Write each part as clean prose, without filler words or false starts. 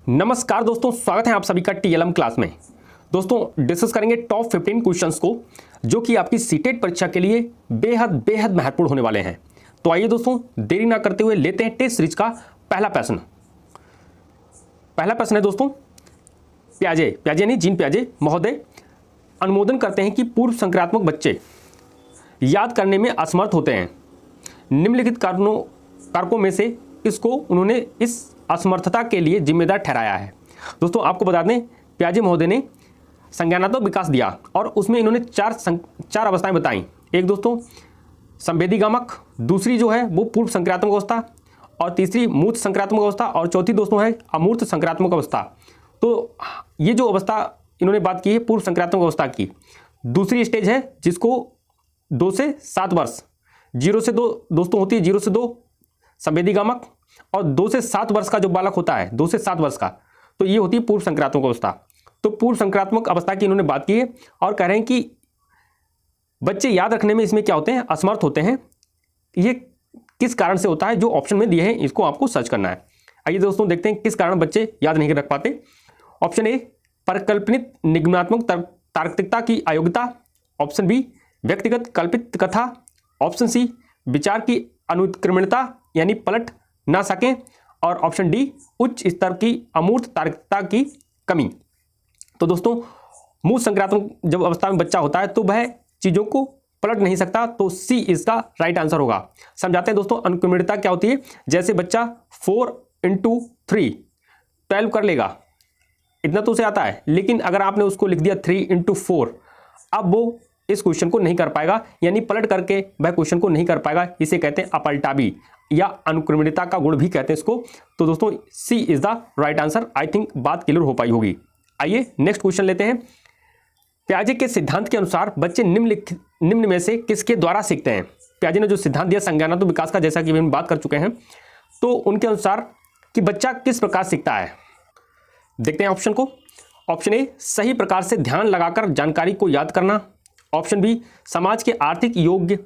नमस्कार दोस्तों, स्वागत है आप सभी का टीएलएम क्लास में। दोस्तों डिस्कस करेंगे टॉप 15 क्वेश्चंस को जो कि आपकी सीटेट परीक्षा के लिए बेहद बेहद महत्वपूर्ण होने वाले हैं। तो आइए दोस्तों देरी ना करते हुए लेते हैं टेस्ट सीरीज का पहला प्रश्न। पहला प्रश्न है दोस्तों, प्याजे यानी जीन प्याजे महोदय अनुमोदन करते हैं कि पूर्व संक्रात्मक बच्चे याद करने में असमर्थ होते हैं। निम्नलिखित कारकों में से किसको उन्होंने इस असमर्थता के लिए जिम्मेदार ठहराया है। दोस्तों आपको बता दें, प्याजे महोदय ने संज्ञानात्मक विकास दिया और उसमें इन्होंने चार अवस्थाएं बताई। एक दोस्तों संवेदीगामक, दूसरी जो है वो पूर्व संक्रात्मक अवस्था, और तीसरी मूर्त संक्रात्मक अवस्था, और चौथी दोस्तों है अमूर्त संक्रात्मक अवस्था। तो ये जो अवस्था इन्होंने बात की है पूर्व संक्रात्मक अवस्था की, दूसरी स्टेज है जिसको 2 से 7 वर्ष, 0 से 2 दोस्तों होती है 0 से 2 संवेदीगामक, और 2 से 7 वर्ष का जो बालक होता है 2 से 7 वर्ष का, तो ये होती है पूर्व संक्रात्मक अवस्था। तो पूर्व संक्रात्मक अवस्था की इन्होंने बात की है और कह रहे हैं कि बच्चे याद रखने में इसमें क्या होते हैं, असमर्थ होते हैं। ये किस कारण से होता है, जो ऑप्शन में दिए हैं इसको आपको सर्च करना है। आइए दोस्तों देखते हैं किस कारण बच्चे याद नहीं रख पाते। ऑप्शन ए परिकल्पित निगमनात्मक तार्किकता की अयोग्यता, ऑप्शन बी व्यक्तिगत कल्पित कथा, ऑप्शन सी विचार की अनुत्क्रमणता यानी पलट ना सकें, और ऑप्शन डी उच्च स्तर की अमूर्त तार्किकता की कमी। तो दोस्तों मूर्त संक्रात्मक जब अवस्था में बच्चा होता है तो वह चीज़ों को पलट नहीं सकता, तो सी इसका राइट आंसर होगा। समझाते हैं दोस्तों अनुक्रमणिता क्या होती है। जैसे बच्चा 4 × 3 12 कर लेगा, इतना तो उसे आता है, लेकिन अगर आपने उसको लिख दिया 3 × 4, अब वो इस क्वेश्चन को नहीं कर पाएगा, यानी पलट करके वह क्वेश्चन को नहीं कर पाएगा। इसे कहते हैं अपलटावी या अनुक्रमणिता का गुण भी कहते हैं इसको। तो दोस्तों C is the right answer. I think बात क्लियर हो पाई होगी। आइए नेक्स्ट क्वेश्चन लेते हैं। प्याजे के सिद्धांत के अनुसार बच्चे निम्न में से किसके द्वारा सीखते हैं। प्याजे ने जो सिद्धांत दिया संज्ञानात्मक विकास का, जैसा कि हम बात कर चुके हैं, तो उनके अनुसार कि बच्चा किस प्रकार सीखता है। देखते हैं ऑप्शन को। ऑप्शन ए सही प्रकार से ध्यान लगाकर जानकारी को याद करना, ऑप्शन बी समाज के आर्थिक योग्य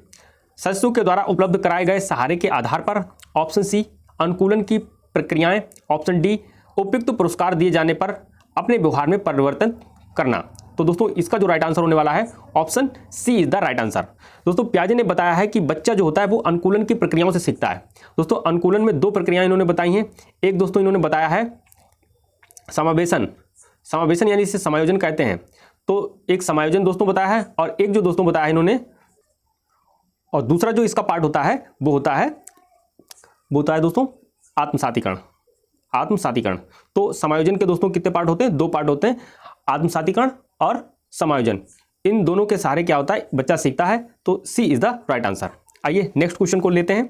सदस्यों के द्वारा उपलब्ध कराए गए सहारे के आधार पर, ऑप्शन सी अनुकूलन की प्रक्रियाएं, ऑप्शन डी उपयुक्त पुरस्कार दिए जाने पर अपने व्यवहार में परिवर्तन करना। तो दोस्तों इसका जो राइट आंसर होने वाला है option C is the right answer. दोस्तों प्याजे ने बताया है कि बच्चा जो होता है वो अनुकूलन की प्रक्रियाओं से सीखता है। दोस्तों अनुकूलन में 2 प्रक्रियाएं इन्होंने बताई हैं। एक दोस्तों इन्होंने बताया है समावेशन यानी इसे समायोजन कहते हैं। तो एक समायोजन दोस्तों बताया है, और एक जो दोस्तों बताया है इन्होंने, और दूसरा जो इसका पार्ट होता है वो होता है दोस्तों आत्मसातीकरण। तो समायोजन के दोस्तों कितने पार्ट होते हैं, 2 पार्ट होते हैं, आत्मसातीकरण और समायोजन। इन दोनों के सहारे क्या होता है, बच्चा सीखता है। तो सी इज द राइट आंसर। आइए नेक्स्ट क्वेश्चन को लेते हैं।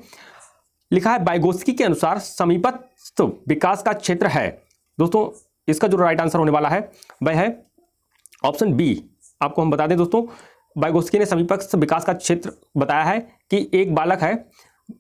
लिखा है वाइगोत्स्की के अनुसार समीपस्थ विकास का क्षेत्र है। दोस्तों इसका जो राइट आंसर होने वाला है वह है ऑप्शन बी। आपको हम बता दें दोस्तों, वाइगोत्स्की ने समीपस्थ विकास का क्षेत्र बताया है कि एक बालक है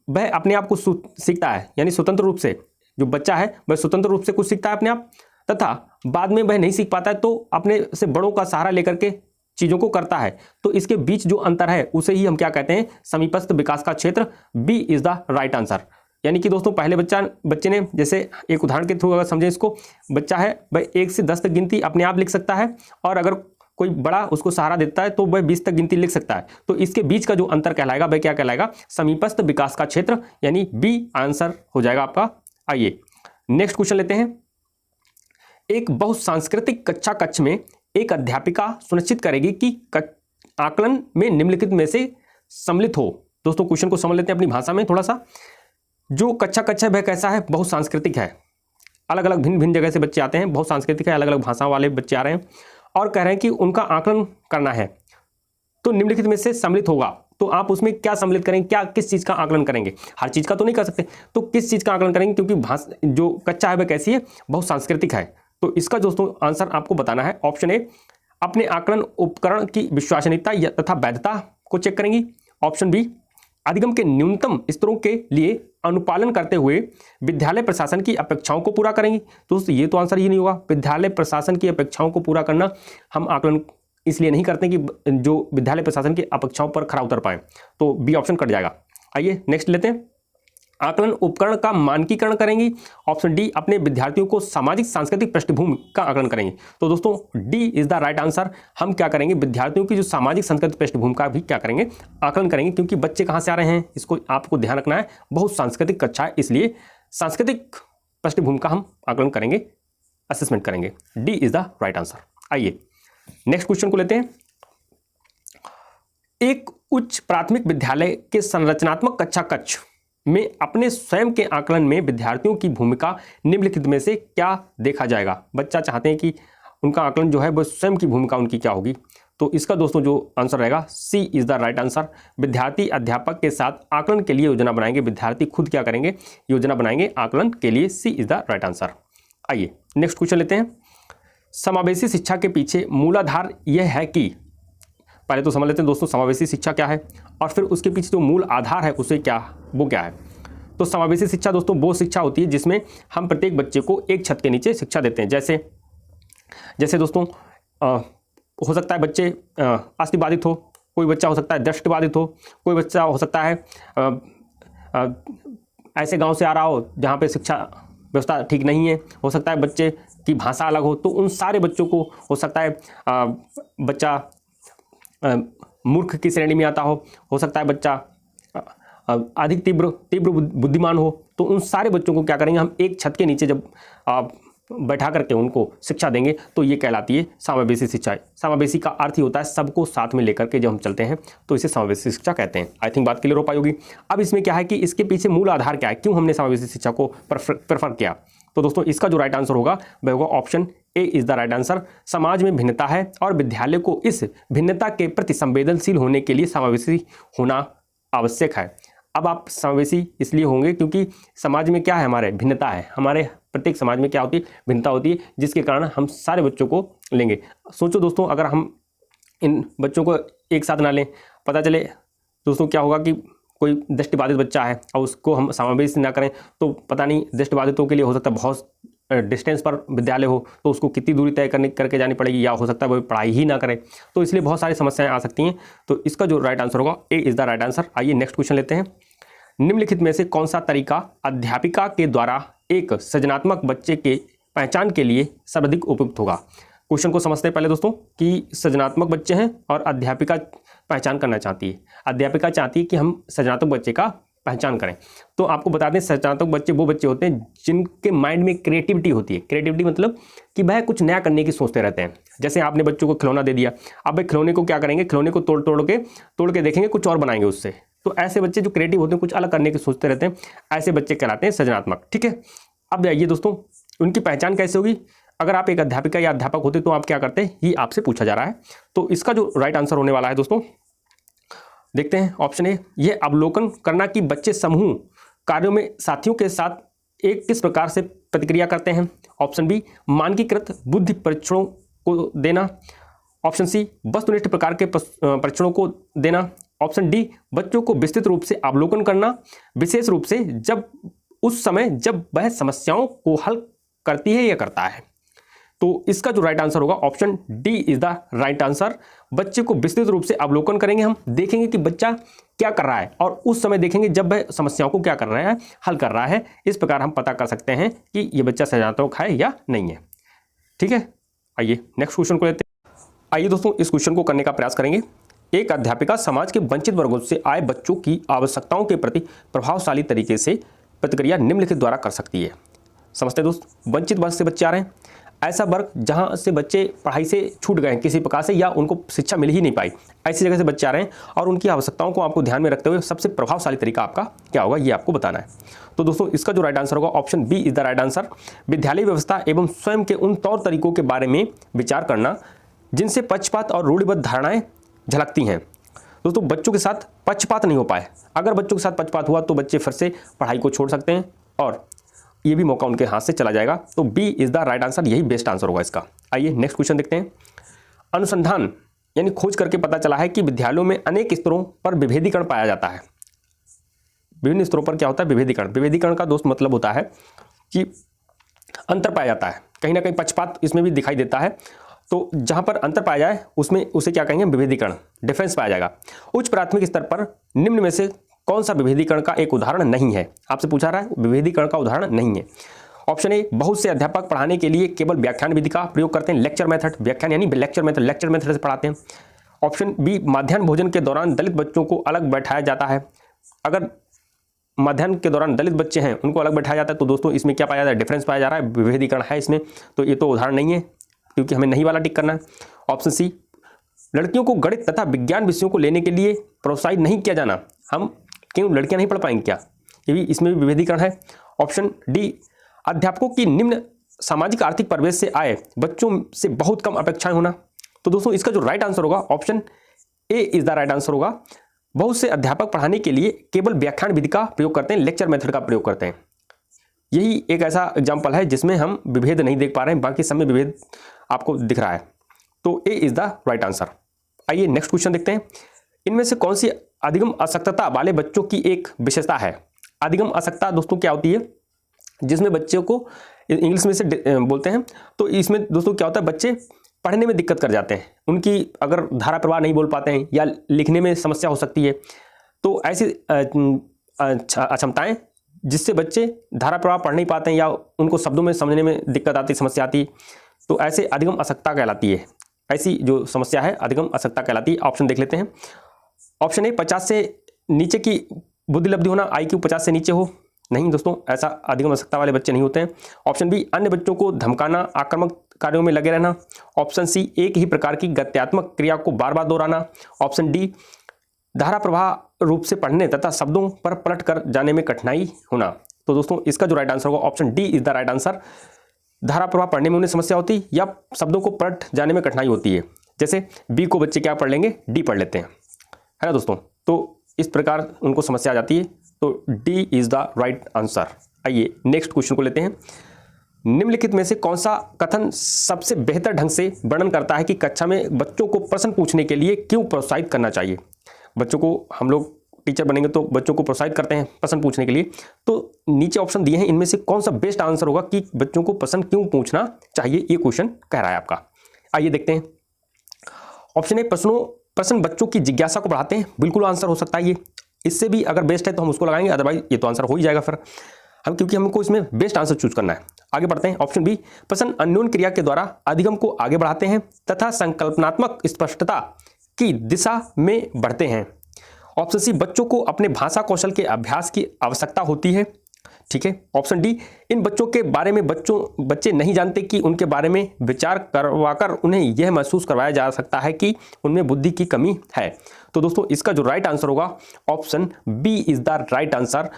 वह अपने आप को सीखता है, यानी स्वतंत्र रूप से जो बच्चा है वह स्वतंत्र रूप से कुछ सीखता है अपने आप, तथा बाद में वह नहीं सीख पाता है तो अपने से बड़ों का सहारा लेकर के चीज़ों को करता है। तो इसके बीच जो अंतर है उसे ही हम क्या कहते हैं, समीपस्थ विकास का क्षेत्र। B is the right answer. यानी कि दोस्तों पहले बच्चे ने, जैसे एक उदाहरण के थ्रू अगर समझें इसको, बच्चा है वह 1 से 10 तक गिनती अपने आप लिख सकता है, और अगर कोई बड़ा उसको सहारा देता है तो वह 20 तक गिनती लिख सकता है। तो इसके बीच का जो अंतर कहलाएगा वह क्या कहलाएगा, समीपस्थ विकास का क्षेत्र, यानी बी आंसर हो जाएगा आपका। आइए नेक्स्ट क्वेश्चन लेते हैं। एक बहुसांस्कृतिक कक्ष में एक अध्यापिका सुनिश्चित करेगी कि आकलन में निम्नलिखित में से सम्मिलित हो। दोस्तों क्वेश्चन को समझ लेते हैं अपनी भाषा में थोड़ा सा। जो कक्षा है वह कैसा है, बहुसांस्कृतिक है। अलग अलग भिन्न जगह से बच्चे आते हैं, बहुसांस्कृतिक है, अलग अलग भाषा वाले बच्चे आ रहे हैं और कह रहे हैं कि उनका आकलन करना है, तो निम्नलिखित में से सम्मिलित होगा। तो आप उसमें क्या सम्मिलित करेंगे, क्या किस चीज़ का आकलन करेंगे। हर चीज़ का तो नहीं कर सकते, तो किस चीज़ का आकलन करेंगे, क्योंकि जो कक्षा है वह कैसी है, बहुसांस्कृतिक है। तो इसका दोस्तों आंसर आपको बताना है। ऑप्शन ए अपने आकलन उपकरण की विश्वसनीयता तथा वैधता को चेक करेंगी, ऑप्शन बी अधिगम के न्यूनतम स्तरों के लिए अनुपालन करते हुए विद्यालय प्रशासन की अपेक्षाओं को पूरा करेंगी। दोस्तों ये तो आंसर ही नहीं होगा। विद्यालय प्रशासन की अपेक्षाओं को पूरा करना हम आकलन इसलिए नहीं करते कि जो विद्यालय प्रशासन की अपेक्षाओं पर खरा उतर पाए, तो बी ऑप्शन कट जाएगा। आइए नेक्स्ट लेते हैं। आकलन उपकरण का मानकीकरण करेंगी। ऑप्शन डी, अपने विद्यार्थियों को सामाजिक सांस्कृतिक पृष्ठभूमि का आकलन करेंगे। तो दोस्तों D is the right answer. हम क्या करेंगे, विद्यार्थियों की जो सामाजिक सांस्कृतिक पृष्ठभूमि का भी क्या करेंगे, आकलन करेंगे, क्योंकि बच्चे कहाँ से आ रहे हैं इसको आपको ध्यान रखना है। बहुत सांस्कृतिक कक्षा है, इसलिए सांस्कृतिक पृष्ठभूमि का हम आकलन करेंगे, असेसमेंट करेंगे। D is the right answer. आइए नेक्स्ट क्वेश्चन को लेते हैं। एक उच्च प्राथमिक विद्यालय के संरचनात्मक कक्षा कक्ष में अपने स्वयं के आकलन में विद्यार्थियों की भूमिका निम्नलिखित में से क्या देखा जाएगा। बच्चा चाहते हैं कि उनका आकलन जो है वो स्वयं की भूमिका उनकी क्या होगी। तो इसका दोस्तों जो आंसर रहेगा सी इज द राइट आंसर। विद्यार्थी अध्यापक के साथ आकलन के लिए योजना बनाएंगे। विद्यार्थी खुद क्या करेंगे, योजना बनाएंगे आकलन के लिए। सी इज द राइट आंसर। आइए नेक्स्ट क्वेश्चन लेते हैं। समावेशी शिक्षा के पीछे मूलाधार यह है कि, पहले तो समझ लेते हैं दोस्तों समावेशी शिक्षा क्या है और फिर उसके पीछे जो मूल आधार है उसे क्या, वो क्या है। तो समावेशी शिक्षा दोस्तों वो शिक्षा होती है जिसमें हम प्रत्येक बच्चे को एक छत के नीचे शिक्षा देते हैं। जैसे दोस्तों हो सकता है बच्चे अष्टबाधित हो, कोई बच्चा हो सकता है दृष्टिबाधित हो, कोई बच्चा हो सकता है ऐसे गांव से आ रहा हो जहाँ पे शिक्षा व्यवस्था ठीक नहीं है, हो सकता है बच्चे की भाषा अलग हो। तो उन सारे बच्चों को, हो सकता है बच्चा मूर्ख की श्रेणी में आता हो सकता है बच्चा अधिक तीव्र बुद्धिमान हो। तो उन सारे बच्चों को क्या करेंगे, हम एक छत के नीचे जब बैठा करके उनको शिक्षा देंगे तो ये कहलाती है समावेशी शिक्षा। समावेशी का अर्थ ही होता है सबको साथ में लेकर के जब हम चलते हैं तो इसे समावेशी शिक्षा कहते हैं। आई थिंक बात क्लियर हो पाई होगी। अब इसमें क्या है कि इसके पीछे मूल आधार क्या है, क्यों हमने समावेशी शिक्षा को प्रेफर किया। तो दोस्तों इसका जो राइट आंसर होगा वह होगा option A is the right answer. समाज में भिन्नता है और विद्यालय को इस भिन्नता के प्रति संवेदनशील होने के लिए समावेशी होना आवश्यक है। अब आप समावेशी इसलिए होंगे क्योंकि समाज में क्या है, हमारे भिन्नता है। हमारे प्रत्येक समाज में क्या होती है, भिन्नता होती है, जिसके कारण हम सारे बच्चों को लेंगे। सोचो दोस्तों, अगर हम इन बच्चों को एक साथ ना लें, पता चले दोस्तों क्या होगा कि कोई दृष्टिबाधित बच्चा है और उसको हम समावेश ना करें तो पता नहीं दृष्टिबाधितों के लिए हो सकता है बहुत डिस्टेंस पर विद्यालय हो तो उसको कितनी दूरी तय करके जानी पड़ेगी, या हो सकता है वो पढ़ाई ही ना करे। तो इसलिए बहुत सारी समस्याएं आ सकती हैं। तो इसका जो राइट आंसर होगा ए इज द राइट आंसर। आइए नेक्स्ट क्वेश्चन लेते हैं। निम्नलिखित में से कौन सा तरीका अध्यापिका के द्वारा एक सृजनात्मक बच्चे के पहचान के लिए सर्वाधिक उपयुक्त होगा। क्वेश्चन को समझते हैं पहले दोस्तों कि सृजनात्मक बच्चे हैं और अध्यापिका पहचान करना चाहती है। अध्यापिका चाहती है कि हम सृजनात्मक बच्चे का पहचान करें। तो आपको बता दें सृजनात्मक बच्चे वो बच्चे होते हैं जिनके माइंड में क्रिएटिविटी होती है। क्रिएटिविटी मतलब कि वह कुछ नया करने की सोचते रहते हैं। जैसे आपने बच्चों को खिलौना दे दिया, अब वह खिलौने को क्या करेंगे, खिलौने को तोड़ के देखेंगे, कुछ और बनाएंगे उससे। तो ऐसे बच्चे जो क्रिएटिव होते हैं, कुछ अलग करने की सोचते रहते हैं, ऐसे बच्चे कहलाते हैं सृजनात्मक। ठीक है, अब आइए दोस्तों उनकी पहचान कैसे होगी। अगर आप एक अध्यापिका या अध्यापक होते तो आप क्या करते, ये आपसे पूछा जा रहा है। तो इसका जो राइट आंसर होने वाला है दोस्तों, देखते हैं ऑप्शन ए, ये अवलोकन करना कि बच्चे समूह कार्यों में साथियों के साथ एक किस प्रकार से प्रतिक्रिया करते हैं। ऑप्शन बी, मानकीकृत बुद्धि परीक्षणों को देना। ऑप्शन सी, वस्तुनिष्ठ प्रकार के परीक्षणों को देना। ऑप्शन डी, बच्चों को विस्तृत रूप से अवलोकन करना, विशेष रूप से उस समय जब वह समस्याओं को हल करती है या करता है। तो इसका जो राइट आंसर होगा option D is the right answer. बच्चे को विस्तृत रूप से अवलोकन करेंगे, हम देखेंगे कि बच्चा क्या कर रहा है और उस समय देखेंगे जब वह समस्याओं को क्या कर रहा है, हल कर रहा है। इस प्रकार हम पता कर सकते हैं कि ये बच्चा सृजनात्मक है या नहीं है। ठीक है, आइए नेक्स्ट क्वेश्चन को लेते हैं। आइए दोस्तों इस क्वेश्चन को करने का प्रयास करेंगे। एक अध्यापिका समाज के वंचित वर्गों से आए बच्चों की आवश्यकताओं के प्रति प्रभावशाली तरीके से प्रतिक्रिया निम्नलिखित द्वारा कर सकती है। समझते हैं दोस्त, वंचित वर्ग से बच्चे आ रहे हैं, ऐसा वर्ग जहां से बच्चे पढ़ाई से छूट गए किसी प्रकार से या उनको शिक्षा मिल ही नहीं पाई, ऐसी जगह से बच्चे आ रहे हैं और उनकी आवश्यकताओं को आपको ध्यान में रखते हुए सबसे प्रभावशाली तरीका आपका क्या होगा ये आपको बताना है। तो दोस्तों इसका जो राइट आंसर होगा option B is the right answer. विद्यालय व्यवस्था एवं स्वयं के उन तौर तरीकों के बारे में विचार करना जिनसे पक्षपात और रूढ़िबद्ध धारणाएं झलकती हैं। दोस्तों बच्चों के साथ पक्षपात नहीं हो पाए, अगर बच्चों के साथ पक्षपात हुआ तो बच्चे फिर से पढ़ाई को छोड़ सकते हैं और ये भी मौका उनके हाथ से चला जाएगा। तो B is the right answer, यही बेस्ट आंसर होगा इसका। आइए नेक्स्ट क्वेश्चन देखते हैं। अनुसंधान यानी खोज करके पता चला है कि विद्यालयों में अनेक स्तरों पर विभेदीकरण पाया जाता है। विभिन्न स्तरों पर क्या होता है, विभेदीकरण। विभेदीकरण का दोस्त मतलब होता है कि अंतर पाया जाता है, कहीं ना कहीं पक्षपात इसमें भी दिखाई देता है। तो जहां पर अंतर पाया जाए उसमें उसे क्या कहेंगे, विभेदीकरण, डिफरेंस पाया जाएगा। उच्च प्राथमिक स्तर पर निम्न में से कौन सा विभेदीकरण का एक उदाहरण नहीं है? आपसे पूछा रहा है, विभेदीकरण का उदाहरण नहीं है। ऑप्शन ए, बहुत से अध्यापक पढ़ाने के लिए केवल व्याख्यान विधि का प्रयोग करते हैं, लेक्चर मेथड, व्याख्यान यानी लेक्चर मेथड से पढ़ाते हैं। ऑप्शन बी, मध्याह्न भोजन के दौरान दलित बच्चों को अलग बैठाया जाता है। अगर मध्याह्न के दौरान दलित बच्चे हैं उनको अलग बैठाया जाता है तो दोस्तों इसमें क्या पाया जा रहा है? डिफरेंस पाया जा रहा है, विभेदीकरण है इसमें, तो ये तो उदाहरण नहीं है क्योंकि हमें नहीं वाला टिक करना है। ऑप्शन सी, लड़कियों को गणित तथा विज्ञान विषयों को लेने के लिए प्रोत्साहित नहीं किया जाना, हम क्यों लड़कियां नहीं पढ़ पाएंगी क्या? ये भी इसमें भी विभेदीकरण है। ऑप्शन डी, अध्यापकों की निम्न सामाजिक आर्थिक परिवेश से आए बच्चों से बहुत कम अपेक्षाएं होना। तो दोस्तों इसका जो राइट आंसर होगा option A is the right answer होगा। बहुत से अध्यापक पढ़ाने के लिए केवल व्याख्यान विधि का प्रयोग करते हैं, लेक्चर मेथड का प्रयोग करते हैं। यही एक ऐसा एग्जाम्पल है जिसमें हम विभेद नहीं देख पा रहे हैं, बाकी सब में विभेद आपको दिख रहा है, तो ए इज द राइट आंसर। आइए नेक्स्ट क्वेश्चन देखते हैं। इनमें से कौन सी अधिगम अशक्तता वाले बच्चों की एक विशेषता है? अधिगम अशक्तता दोस्तों क्या होती है? जिसमें बच्चों को इंग्लिश में से बोलते हैं, तो इसमें दोस्तों क्या होता है, बच्चे पढ़ने में दिक्कत कर जाते हैं, उनकी अगर धारा प्रवाह नहीं बोल पाते हैं या लिखने में समस्या हो सकती है, तो ऐसी अक्षमताएं जिससे बच्चे धारा प्रवाह पढ़ नहीं पाते हैं या उनको शब्दों में समझने में दिक्कत आती, समस्या आती, तो ऐसे अधिगम अशक्तता कहलाती है। ऐसी जो समस्या है अधिगम अशक्तता कहलाती है। ऑप्शन देख लेते हैं। ऑप्शन ए, 50 से नीचे की बुद्धि लब्धि होना, IQ 50 से नीचे हो, नहीं दोस्तों ऐसा अधिगम अशक्तता वाले बच्चे नहीं होते हैं। ऑप्शन बी, अन्य बच्चों को धमकाना, आक्रामक कार्यों में लगे रहना। ऑप्शन सी, एक ही प्रकार की गत्यात्मक क्रिया को बार बार दोहराना। ऑप्शन डी, धारा प्रवाह रूप से पढ़ने तथा शब्दों पर पलट कर जाने में कठिनाई होना। तो दोस्तों इसका जो राइट आंसर होगा option D is the right answer. धारा प्रवाह पढ़ने में उन्हें समस्या होती है या शब्दों को पलट जाने में कठिनाई होती है। जैसे बी को बच्चे क्या पढ़ लेंगे, डी पढ़ लेते हैं, है ना दोस्तों, तो इस प्रकार उनको समस्या आ जाती है, तो D is the right answer. आइए नेक्स्ट क्वेश्चन को लेते हैं। निम्नलिखित में से कौन सा कथन सबसे बेहतर ढंग से वर्णन करता है कि कक्षा में बच्चों को प्रश्न पूछने के लिए क्यों प्रोत्साहित करना चाहिए? बच्चों को, हम लोग टीचर बनेंगे तो बच्चों को प्रोत्साहित करते हैं प्रश्न पूछने के लिए, तो नीचे ऑप्शन दिए हैं, इनमें से कौन सा बेस्ट आंसर होगा कि बच्चों को प्रश्न क्यों पूछना चाहिए, ये क्वेश्चन कह रहा है आपका। आइए देखते हैं। ऑप्शन ए, प्रश्न बच्चों की जिज्ञासा को बढ़ाते हैं, बिल्कुल आंसर हो सकता है ये, इससे भी अगर बेस्ट है तो हम उसको लगाएंगे, अदरवाइज ये तो आंसर हो ही जाएगा फिर हम, क्योंकि हमको इसमें बेस्ट आंसर चूज करना है। आगे बढ़ते हैं। ऑप्शन बी, प्रश्न अन्योन्य क्रिया के द्वारा अधिगम को आगे बढ़ाते हैं तथा संकल्पनात्मक स्पष्टता की दिशा में बढ़ते हैं। ऑप्शन सी, बच्चों को अपने भाषा कौशल के अभ्यास की आवश्यकता होती है, ठीक है। ऑप्शन डी, इन बच्चों के बारे में बच्चे नहीं जानते कि उनके बारे में विचार करवाकर उन्हें यह महसूस करवाया जा सकता है कि उनमें बुद्धि की कमी है। तो दोस्तों इसका जो राइट आंसर होगा option B is the right answer.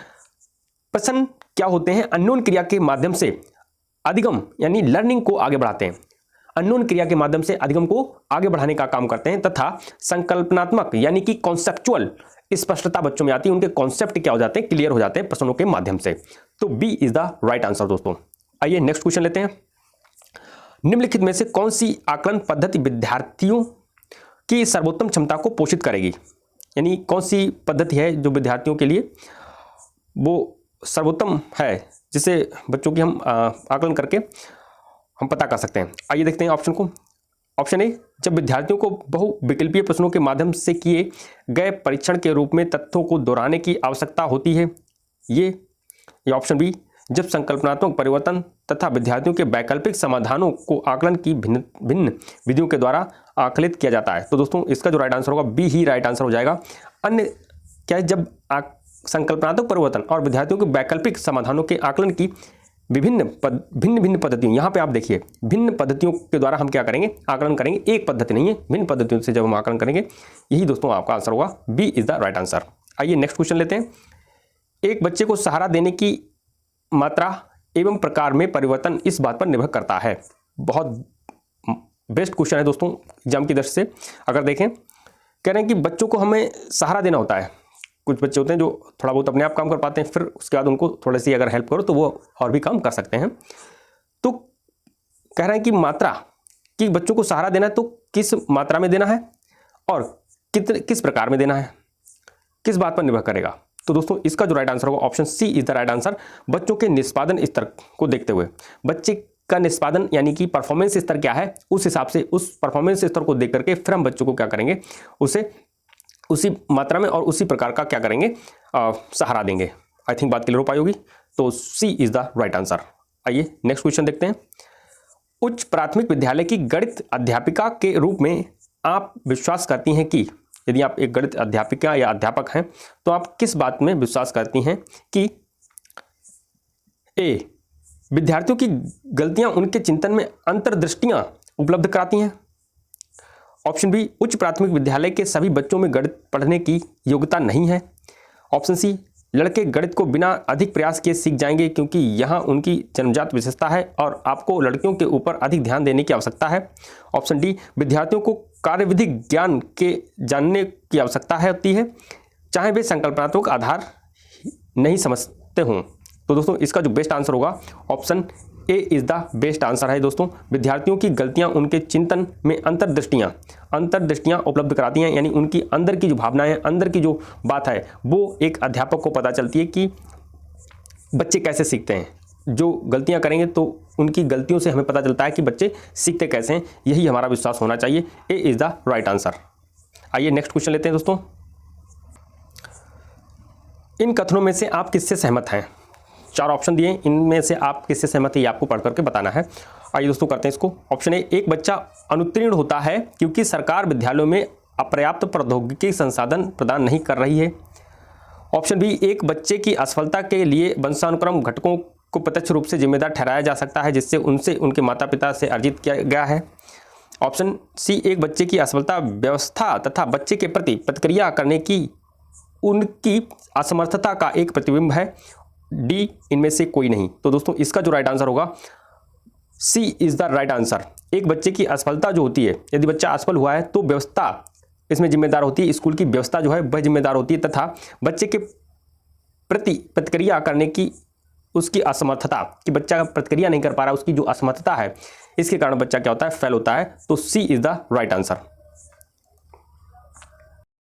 प्रश्न क्या होते हैं? अननोन क्रिया के माध्यम से अधिगम यानी लर्निंग को आगे बढ़ाते हैं, अननोन क्रिया के माध्यम से अधिगम को आगे बढ़ाने का काम करते हैं तथा संकल्पनात्मक यानी कि कॉन्सेप्चुअल स्पष्टता बच्चों में आती है, उनके कॉन्सेप्ट क्या हो जाते हैं, क्लियर हो जाते हैं प्रश्नों के माध्यम से। तो B is the right answer दोस्तों। आइए नेक्स्ट क्वेश्चन लेते हैं। निम्नलिखित में से कौन सी आकलन पद्धति विद्यार्थियों की सर्वोत्तम क्षमता को पोषित करेगी? यानी कौन सी पद्धति है जो विद्यार्थियों के लिए वो सर्वोत्तम है, जिसे बच्चों की हम आकलन करके हम पता कर सकते हैं। आइए देखते हैं ऑप्शन को। ऑप्शन ए, जब विद्यार्थियों को बहुविकल्पीय प्रश्नों के माध्यम से किए गए परीक्षण के रूप में तथ्यों को दोहराने की आवश्यकता होती है, ये ऑप्शन बी, जब संकल्पनात्मक परिवर्तन तथा विद्यार्थियों के वैकल्पिक समाधानों को आकलन की भिन्न विधियों के द्वारा आकलित किया जाता है। तो दोस्तों इसका जो राइट आंसर होगा बी ही राइट आंसर हो जाएगा। अन्य क्या है, जब संकल्पनात्मक परिवर्तन और विद्यार्थियों के वैकल्पिक समाधानों के आकलन की भिन्न पद्धतियों, यहाँ पे आप देखिए भिन्न पद्धतियों के द्वारा हम क्या करेंगे, आकलन करेंगे, एक पद्धति नहीं है, भिन्न पद्धतियों से जब हम आकलन करेंगे, यही दोस्तों आपका आंसर होगा, B is the right answer. आइए नेक्स्ट क्वेश्चन लेते हैं। एक बच्चे को सहारा देने की मात्रा एवं प्रकार में परिवर्तन इस बात पर निर्भर करता है। बहुत बेस्ट क्वेश्चन है दोस्तों एग्जाम की दृष्टि से। अगर देखें, कह रहे हैं कि बच्चों को हमें सहारा देना होता है। कुछ बच्चे होते हैं जो थोड़ा बहुत अपने आप काम कर पाते हैं, फिर उसके बाद उनको थोड़ी सी अगर हेल्प करो तो वो और भी काम कर सकते हैं। तो कह रहे हैं कि मात्रा कि बच्चों को सहारा देना है तो किस मात्रा में देना है और किस प्रकार में देना है, किस बात पर निर्भर करेगा। तो दोस्तों इसका जो राइट आंसर होगा option C is the right answer. बच्चों के निष्पादन स्तर को देखते हुए, बच्चे का निष्पादन यानी कि परफॉर्मेंस स्तर क्या है, उस हिसाब से उस परफॉर्मेंस स्तर को देख करके फिर हम बच्चों को क्या करेंगे, उसे उसी मात्रा में और उसी प्रकार का क्या करेंगे, सहारा देंगे। आई थिंक बात क्लियर हो पाई होगी। तो सी इज द राइट आंसर। आइए नेक्स्ट क्वेश्चन देखते हैं। उच्च प्राथमिक विद्यालय की गणित अध्यापिका के रूप में आप विश्वास करती हैं कि, यदि आप एक गणित अध्यापिका या अध्यापक हैं तो आप किस बात में विश्वास करती हैं कि ए, विद्यार्थियों की गलतियां उनके चिंतन में अंतर्दृष्टियां उपलब्ध कराती हैं। ऑप्शन बी, उच्च प्राथमिक विद्यालय के सभी बच्चों में गणित पढ़ने की योग्यता नहीं है। ऑप्शन सी, लड़के गणित को बिना अधिक प्रयास किए सीख जाएंगे क्योंकि यहां उनकी जन्मजात विशेषता है और आपको लड़कियों के ऊपर अधिक ध्यान देने की आवश्यकता है। ऑप्शन डी, विद्यार्थियों को कार्यविधि ज्ञान के जानने की आवश्यकता होती है, चाहे वे संकल्पनात्मक आधार नहीं समझते हों। तो दोस्तों इसका जो बेस्ट आंसर होगा option A is the best answer है दोस्तों। विद्यार्थियों की गलतियां उनके चिंतन में अंतर्दृष्टियां उपलब्ध कराती हैं, यानी उनकी अंदर की जो भावनाएं, अंदर की जो बात है वो एक अध्यापक को पता चलती है कि बच्चे कैसे सीखते हैं। जो गलतियां करेंगे तो उनकी गलतियों से हमें पता चलता है कि बच्चे सीखते कैसे हैं। यही हमारा विश्वास होना चाहिए। ए इज द राइट आंसर। आइए नेक्स्ट क्वेश्चन लेते हैं दोस्तों। इन कथनों में से आप किससे सहमत हैं? 4 ऑप्शन दिए, इनमें से आप किससे सहमत है ये आपको पढ़ करके बताना है। आइए दोस्तों करते हैं इसको। ऑप्शन ए, एक बच्चा अनुत्तीर्ण होता है क्योंकि सरकार विद्यालयों में अपर्याप्त प्रौद्योगिकी संसाधन प्रदान नहीं कर रही है। ऑप्शन बी, एक बच्चे की असफलता के लिए वंशानुक्रम घटकों को प्रत्यक्ष रूप से जिम्मेदार ठहराया जा सकता है जिससे उनसे उनके माता पिता से अर्जित किया गया है। ऑप्शन सी, एक बच्चे की असफलता व्यवस्था तथा बच्चे के प्रति प्रतिक्रिया करने की उनकी असमर्थता का एक प्रतिबिंब है। डी, इनमें से कोई नहीं। तो दोस्तों इसका जो राइट आंसर होगा सी इज द राइट आंसर। एक बच्चे की असफलता जो होती है, यदि बच्चा असफल हुआ है तो व्यवस्था इसमें जिम्मेदार होती है, स्कूल की व्यवस्था जो है वह जिम्मेदार होती है, तथा बच्चे के प्रति प्रतिक्रिया करने की उसकी असमर्थता, कि बच्चा प्रतिक्रिया नहीं कर पा रहा, उसकी जो असमर्थता है इसके कारण बच्चा क्या होता है, फेल होता है। तो सी इज द राइट आंसर।